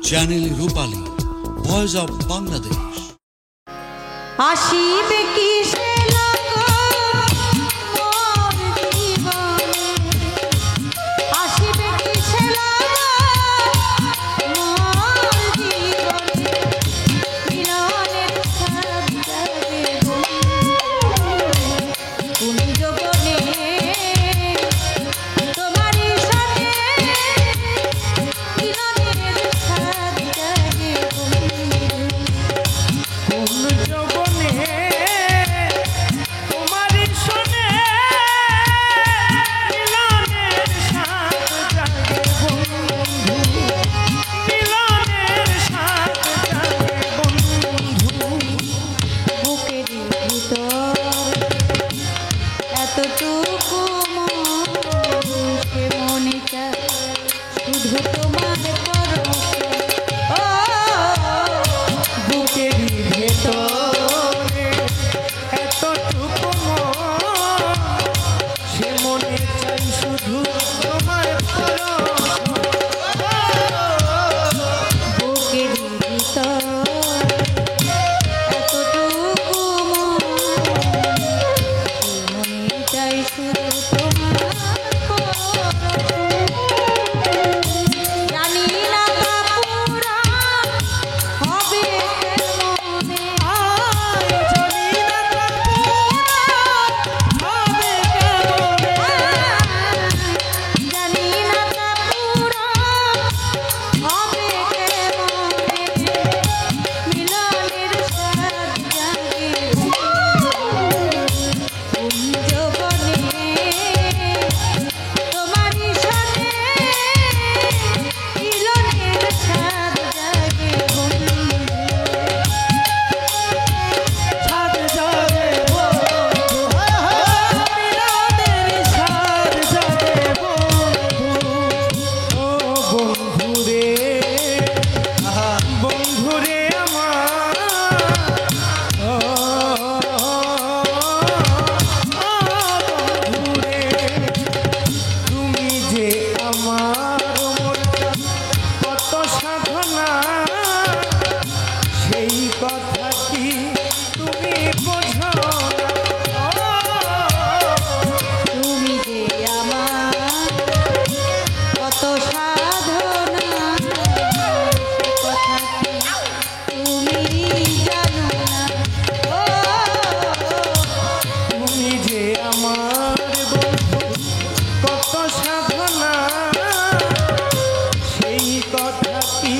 Channel Rupali, voice of Bangladesh. আসিবে কি সে লগন মোর জীবনে, আসিবে কি সে লগন মোর জীবনে, মিলনের স্বাদ জাগে কোন যৌবনে তোমারই সাথে, মিলনের স্বাদ জাগে কোন যৌবনে তোমারই সনে মিলনের স্বাদ জাগে বন্ধু, মিলনের স্বাদ জাগে বন্ধু। বুকের ভিতর এতটুকু সে মনে চায় শুধু তোমার পরশে, ও বুকের ভেতরে এতটুকু সে মনে চাই শুধু তোমার পরশ। বুকের ভিতর এতটুকু মনে চাই শুধু তোমার পরশে। জানি না তা পুরা হবে কেমনে, জানি না তা হবে কেমনে, জানি না তা পুরা হবে কেমনে, মিলনের স্বাদ জাগে কোন যৌবনে তোমারই সাথে, মিলনের স্বাদ জাগে ছাদ জাগে বন্ধু, মিলনের ছাদ জাগে বন্ধু। ও বন্ধু রে, বন্ধু রে আমার, ও বন্ধু রে, তুমি যে আমার মনটা কত সাধনা, সেই কথা কি তুমি বোঝো না? তুমি যে আমার কত সাধনা, সে কথা কি তুমি জানো না, ও তুমি যে আমার বন্ধু কত সাধনা, সেই কথা কি